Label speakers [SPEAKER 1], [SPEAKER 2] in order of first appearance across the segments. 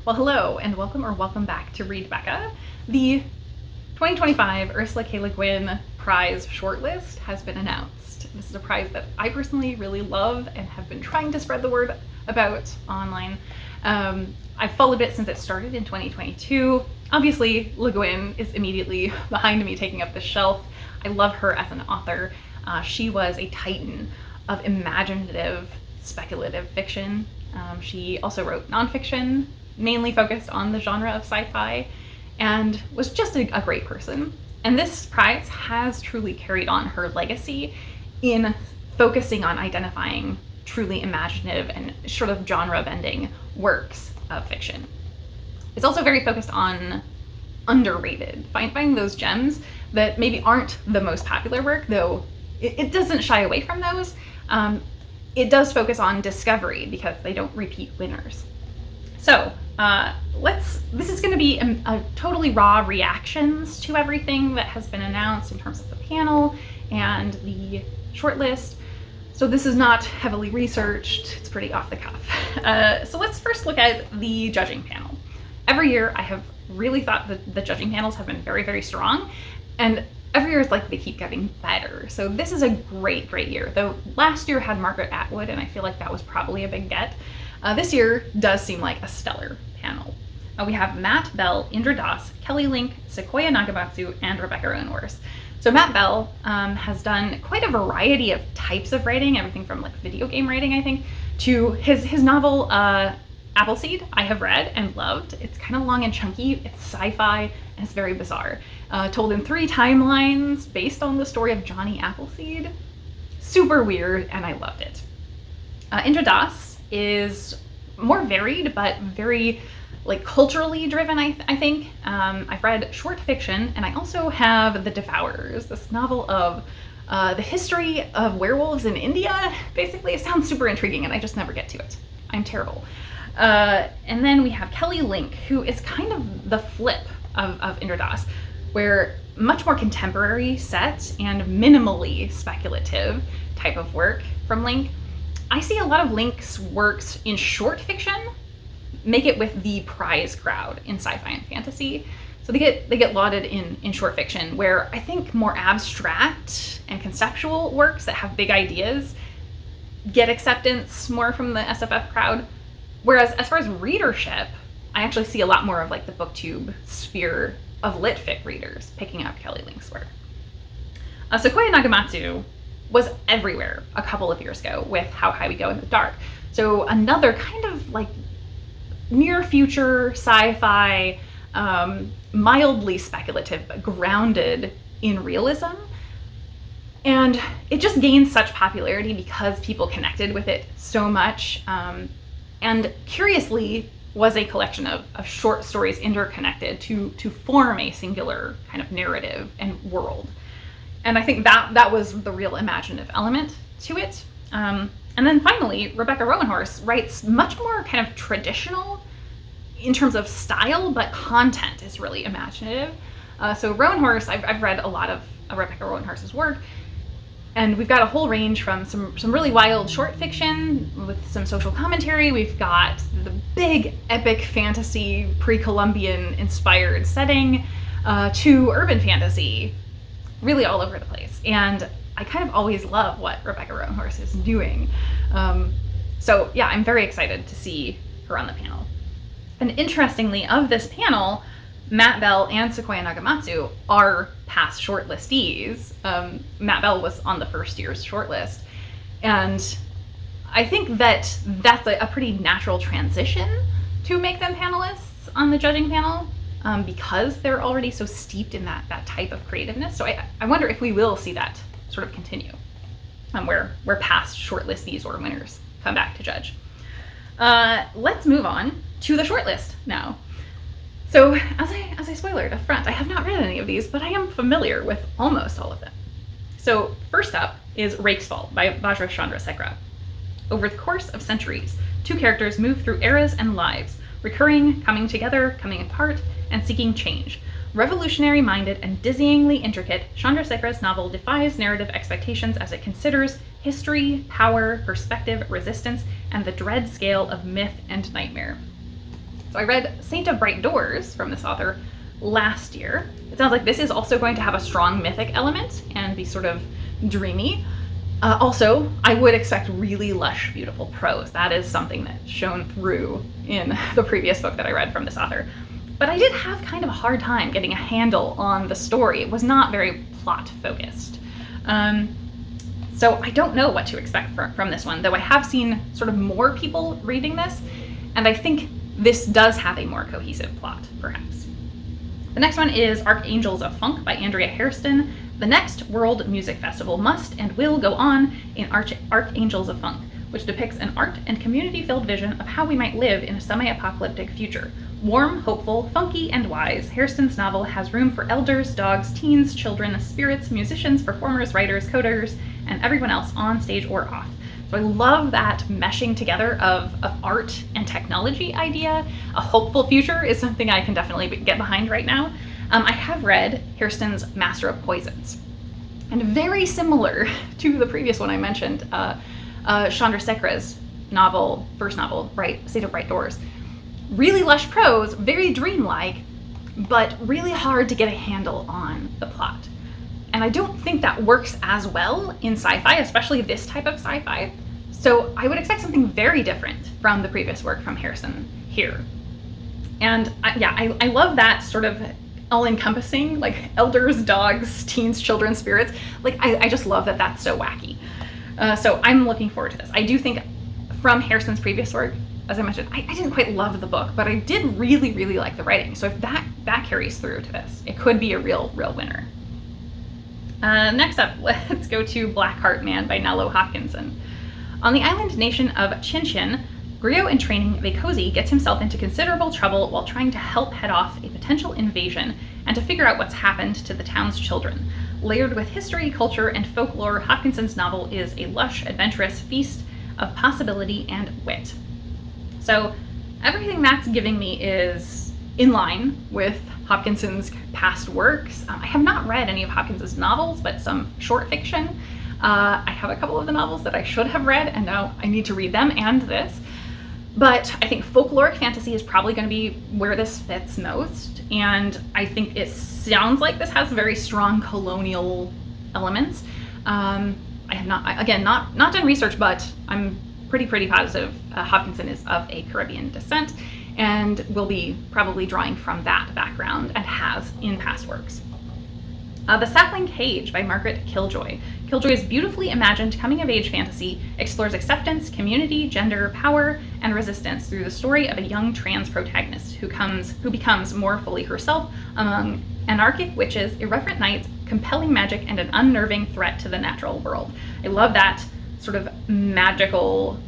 [SPEAKER 1] Well, hello and welcome back to Read Becca. The 2025 Ursula K. Le Guin Prize Shortlist has been announced. This is a prize that I personally really love and have been trying to spread the word about online. I've followed it since it started in 2022. Obviously, Le Guin is immediately behind me taking up the shelf. I love her as an author. She was a titan of imaginative, speculative fiction. She also wrote nonfiction, mainly focused on the genre of sci-fi, and was just a great person. And this prize has truly carried on her legacy in focusing on identifying truly imaginative and sort of genre-bending works of fiction. It's also very focused on underrated, finding those gems that maybe aren't the most popular work, though it doesn't shy away from those. It does focus on discovery because they don't repeat winners. So this is going to be a totally raw reactions to everything that has been announced in terms of the panel and the shortlist. So this is not heavily researched, it's pretty off the cuff. So let's first look at the judging panel. Every year I have really thought that the judging panels have been very, very strong, and every year it's like they keep getting better. So this is a great year. Though last year had Margaret Atwood, and I feel like that was probably a big get. This year does seem like a stellar panel. We have Matt Bell, Indra Das, Kelly Link, Sequoia Nagamatsu, and Rebecca Roanhorse. So Matt Bell has done quite a variety of types of writing, everything from like video game writing, I think, to his novel Appleseed. I have read and loved. It's kind of long and chunky, it's sci-fi, and it's very bizarre. Told in 3 timelines based on the story of Johnny Appleseed. Super weird, and I loved it. Indra Das is more varied, but very like culturally driven, I think. I've read short fiction, and I also have The Devourers, this novel of the history of werewolves in India. Basically, it sounds super intriguing, and I just never get to it. I'm terrible. And then we have Kelly Link, who is kind of the flip of Indra Das, where much more contemporary set and minimally speculative type of work from Link. I see a lot of Link's works in short fiction make it with the prize crowd in sci-fi and fantasy. So they get lauded in short fiction, where I think more abstract and conceptual works that have big ideas get acceptance more from the SFF crowd. Whereas as far as readership, I actually see a lot more of like the booktube sphere of lit fic readers picking up Kelly Link's work. Sequoia Nagamatsu was everywhere a couple of years ago with How High We Go in the Dark. So another kind of like near future sci-fi, mildly speculative, but grounded in realism. And it just gained such popularity because people connected with it so much. And curiously was a collection of short stories interconnected to form a singular kind of narrative and world. And I think that was the real imaginative element to it. And then finally, Rebecca Roanhorse writes much more kind of traditional in terms of style, but content is really imaginative. So Roanhorse, I've read a lot of Rebecca Roanhorse's work, and we've got a whole range from some really wild short fiction with some social commentary. We've got the big epic fantasy pre-Columbian inspired setting to urban fantasy, really all over the place. And I kind of always love what Rebecca Roanhorse is doing. So yeah, I'm very excited to see her on the panel. And interestingly, of this panel, Matt Bell and Sequoia Nagamatsu are past shortlistees. Matt Bell was on the first year's shortlist. And I think that's a pretty natural transition to make them panelists on the judging panel, because they're already so steeped in that type of creativeness. So I wonder if we will see that sort of continue, where past shortlistees or winners come back to judge. Let's move on to the shortlist now. So as I spoiled up front, I have not read any of these, but I am familiar with almost all of them. So first up is Rake's Fall by Vajra Chandrasekhara. Over the course of centuries, 2 characters move through eras and lives, recurring, coming together, coming apart, and seeking change. Revolutionary-minded and dizzyingly intricate, Chandrasekhara's novel defies narrative expectations as it considers history, power, perspective, resistance, and the dread scale of myth and nightmare. So I read Saint of Bright Doors from this author last year. It sounds like this is also going to have a strong mythic element and be sort of dreamy. Also, I would expect really lush, beautiful prose. That is something that shone through in the previous book that I read from this author. But I did have kind of a hard time getting a handle on the story. It was not very plot focused. So I don't know what to expect from this one, though I have seen sort of more people reading this, and I think this does have a more cohesive plot, perhaps. The next one is Archangels of Funk by Andrea Hairston. The next World Music Festival must and will go on in Archangels of Funk, which depicts an art and community-filled vision of how we might live in a semi-apocalyptic future. Warm, hopeful, funky, and wise, Hairston's novel has room for elders, dogs, teens, children, spirits, musicians, performers, writers, coders, and everyone else on stage or off. So I love that meshing together of art and technology idea. A hopeful future is something I can definitely get behind right now. I have read Hairston's Master of Poisons, and very similar to the previous one I mentioned, Chandrasekhar's novel, first novel, Saint of Bright Doors. Really lush prose, very dreamlike, but really hard to get a handle on the plot. And I don't think that works as well in sci-fi, especially this type of sci-fi. So I would expect something very different from the previous work from Hairston here. And I love that sort of all-encompassing, like elders, dogs, teens, children, spirits. Like I just love that that's so wacky. So I'm looking forward to this. I do think from Hairston's previous work, as I mentioned, I didn't quite love the book, but I did really, really like the writing. So if that carries through to this, it could be a real winner. Next up, let's go to Blackheart Man by Nello Hopkinson. On the island nation of Chinchin, griot in training Vekosi gets himself into considerable trouble while trying to help head off a potential invasion and to figure out what's happened to the town's children. Layered with history, culture, and folklore, Hopkinson's novel is a lush, adventurous feast of possibility and wit. So everything that's giving me is in line with Hopkinson's past works. I have not read any of Hopkinson's novels, but some short fiction. I have a couple of the novels that I should have read, and now I need to read them and this. But I think folkloric fantasy is probably going to be where this fits most, and I think it sounds like this has very strong colonial elements. I have not done research, but I'm pretty positive Hopkinson is of a Caribbean descent and will be probably drawing from that background and has in past works. The Sapling Cage by Margaret Killjoy. Killjoy's beautifully imagined coming-of-age fantasy explores acceptance, community, gender, power, and resistance through the story of a young trans protagonist who becomes more fully herself among anarchic witches, irreverent knights, compelling magic, and an unnerving threat to the natural world. I love that sort of magical,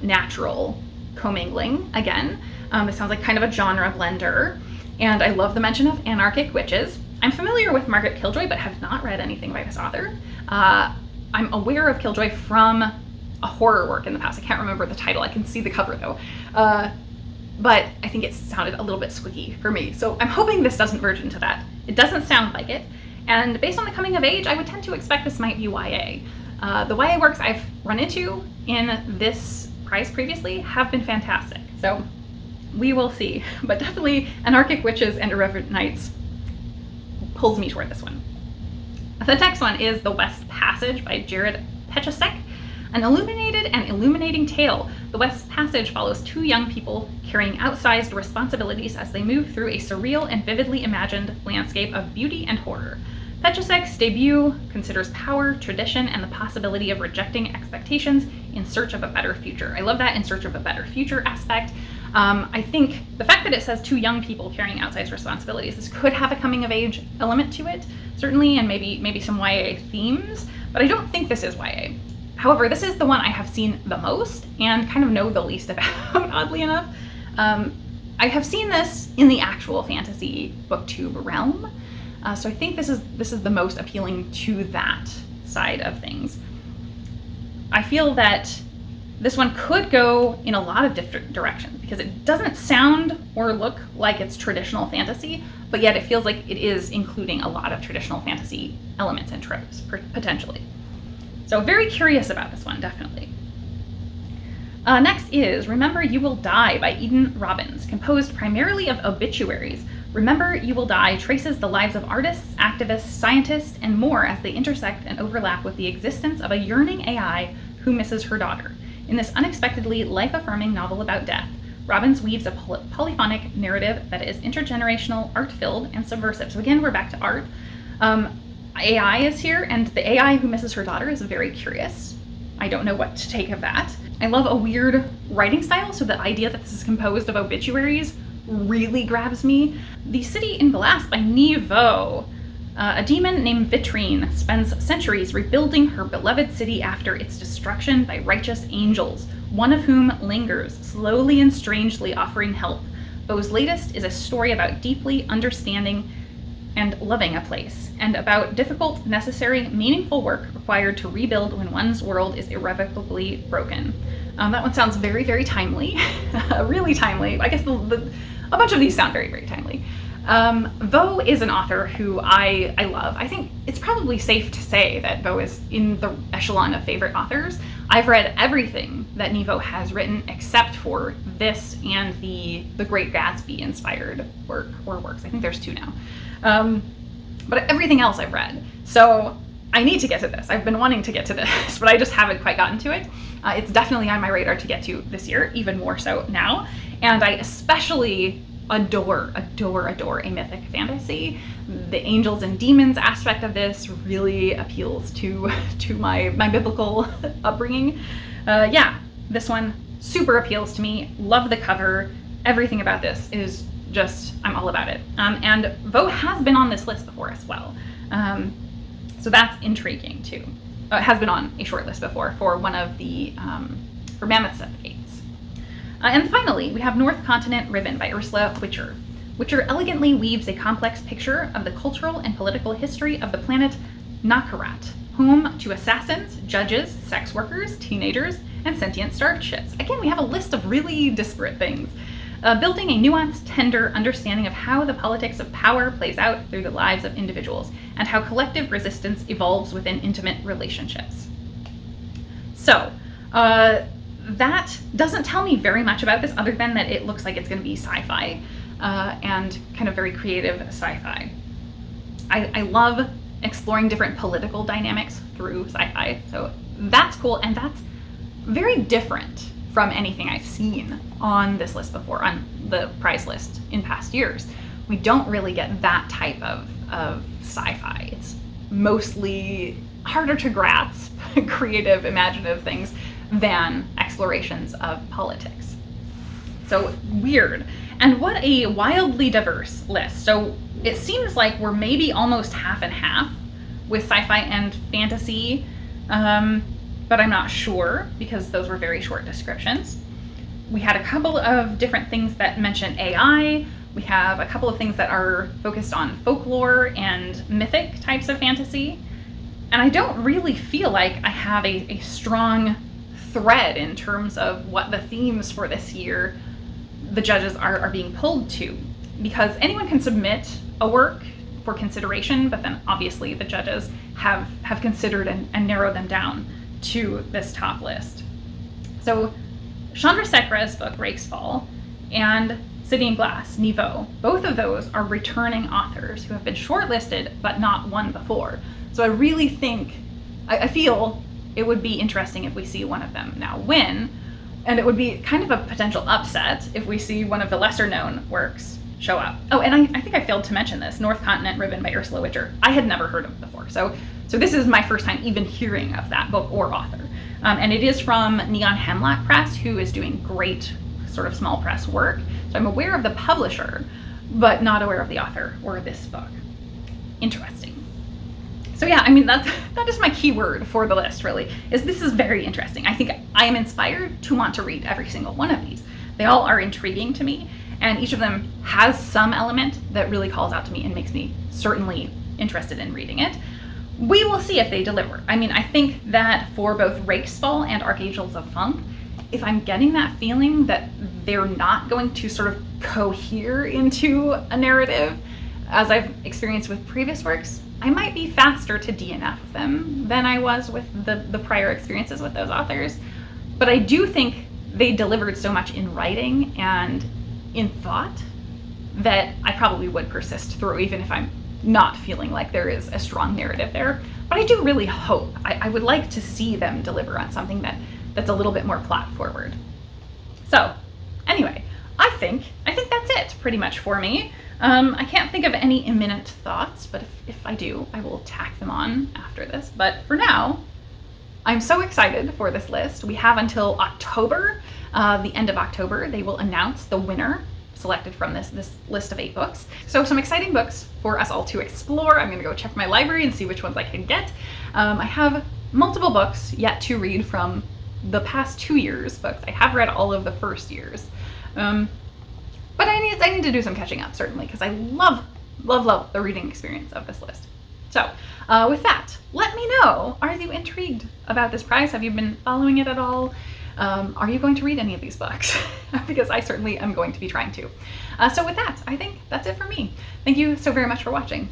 [SPEAKER 1] natural commingling again. It sounds like kind of a genre blender, and I love the mention of anarchic witches. I'm familiar with Margaret Killjoy, but have not read anything by this author. I'm aware of Killjoy from a horror work in the past. I can't remember the title. I can see the cover though. But I think it sounded a little bit squeaky for me. So I'm hoping this doesn't verge into that. It doesn't sound like it. And based on the coming of age, I would tend to expect this might be YA. The YA works I've run into in this prize previously have been fantastic. So we will see. But definitely Anarchic Witches and Irreverent Knights pulls me toward this one. The next one is The West Passage by Jared Pechacek. An illuminated and illuminating tale, The West Passage follows two young people carrying outsized responsibilities as they move through a surreal and vividly imagined landscape of beauty and horror. Pechacek's debut considers power, tradition, and the possibility of rejecting expectations in search of a better future. I love that in search of a better future aspect. I think the fact that it says two young people carrying outsized responsibilities, this could have a coming of age element to it, certainly, and maybe some YA themes, but I don't think this is YA. However, this is the one I have seen the most and kind of know the least about, oddly enough. I have seen this in the actual fantasy booktube realm, so I think this is the most appealing to that side of things. I feel that this one could go in a lot of different directions because it doesn't sound or look like it's traditional fantasy, but yet it feels like it is including a lot of traditional fantasy elements and tropes, potentially. So very curious about this one, definitely. Next is Remember You Will Die by Eden Robbins, composed primarily of obituaries. Remember You Will Die traces the lives of artists, activists, scientists, and more as they intersect and overlap with the existence of a yearning AI who misses her daughter. In this unexpectedly life-affirming novel about death, Robbins weaves a polyphonic narrative that is intergenerational, art-filled, and subversive. So again, we're back to art. AI is here, and the AI who misses her daughter is very curious. I don't know what to take of that. I love a weird writing style, so the idea that this is composed of obituaries really grabs me. The City in Glass by Niveau. A demon named Vitrine spends centuries rebuilding her beloved city after its destruction by righteous angels, one of whom lingers, slowly and strangely offering help. Vo's latest is a story about deeply understanding and loving a place, and about difficult, necessary, meaningful work required to rebuild when one's world is irrevocably broken. That one sounds very, very timely, really timely. I guess a bunch of these sound very, very timely. Vo is an author who I love. I think it's probably safe to say that Vo is in the echelon of favorite authors. I've read everything that Niveau has written except for this and the Great Gatsby inspired works. I think there's 2 now. But everything else I've read. So I need to get to this. I've been wanting to get to this, but I just haven't quite gotten to it. It's definitely on my radar to get to this year, even more so now. And I especially adore a mythic fantasy. The angels and demons aspect of this really appeals to my biblical upbringing. Yeah, this one super appeals to me. Love the cover. Everything about this is just, I'm all about it. And Vo has been on this list before as well. So that's intriguing too. It has been on a short list before for one of the, for Mammoth Suffocates. And finally, we have North Continent Ribbon by Ursula Witcher. Witcher elegantly weaves a complex picture of the cultural and political history of the planet Nakarat, home to assassins, judges, sex workers, teenagers, and sentient starships. Again, we have a list of really disparate things. Building a nuanced, tender understanding of how the politics of power plays out through the lives of individuals, and how collective resistance evolves within intimate relationships. So, that doesn't tell me very much about this other than that it looks like it's going to be sci-fi, and kind of very creative sci-fi. I love exploring different political dynamics through sci-fi, so that's cool, and that's very different from anything I've seen on this list before, on the prize list in past years. We don't really get that type of sci-fi. It's mostly harder to grasp, creative, imaginative things than explorations of politics. So weird. And what a wildly diverse list. So it seems like we're maybe almost half and half with sci-fi and fantasy, but I'm not sure because those were very short descriptions. We had a couple of different things that mention AI. We have a couple of things that are focused on folklore and mythic types of fantasy. And I don't really feel like I have a strong thread in terms of what the themes for this year the judges are being pulled to, because anyone can submit a work for consideration, but then obviously the judges have considered and narrowed them down to this top list. So Chandra Sekhra's book Rake's Fall and City in Glass, Niveau, both of those are returning authors who have been shortlisted but not won before. So I really think, I feel it would be interesting if we see one of them now win, and it would be kind of a potential upset if we see one of the lesser known works show up. Oh, and I think I failed to mention this, North Continent Ribbon by Ursula Witcher. I had never heard of it before, so this is my first time even hearing of that book or author. And it is from Neon Hemlock Press, who is doing great sort of small press work. So I'm aware of the publisher, but not aware of the author or this book. Interesting. So yeah, I mean, that is my key word for the list, really, is this is very interesting. I think I am inspired to want to read every single one of these. They all are intriguing to me, and each of them has some element that really calls out to me and makes me certainly interested in reading it. We will see if they deliver. I mean, I think that for both Rake's Fall and Archangels of Funk, if I'm getting that feeling that they're not going to sort of cohere into a narrative, as I've experienced with previous works, I might be faster to DNF them than I was with the prior experiences with those authors. But I do think they delivered so much in writing and in thought that I probably would persist through, even if I'm not feeling like there is a strong narrative there. But I do really hope, I would like to see them deliver on something that's a little bit more plot forward. So anyway, I think that's it pretty much for me. I can't think of any imminent thoughts, but if I do, I will tack them on after this. But for now, I'm so excited for this list. We have until October, the end of October. They will announce the winner selected from this list of 8 books. So some exciting books for us all to explore. I'm gonna go check my library and see which ones I can get. I have multiple books yet to read from the past 2 years' books. I have read all of the first year's. But I need to do some catching up, certainly, because I love the reading experience of this list. So with that, let me know, are you intrigued about this prize? Have you been following it at all? Are you going to read any of these books? Because I certainly am going to be trying to. So with that, I think that's it for me. Thank you so very much for watching.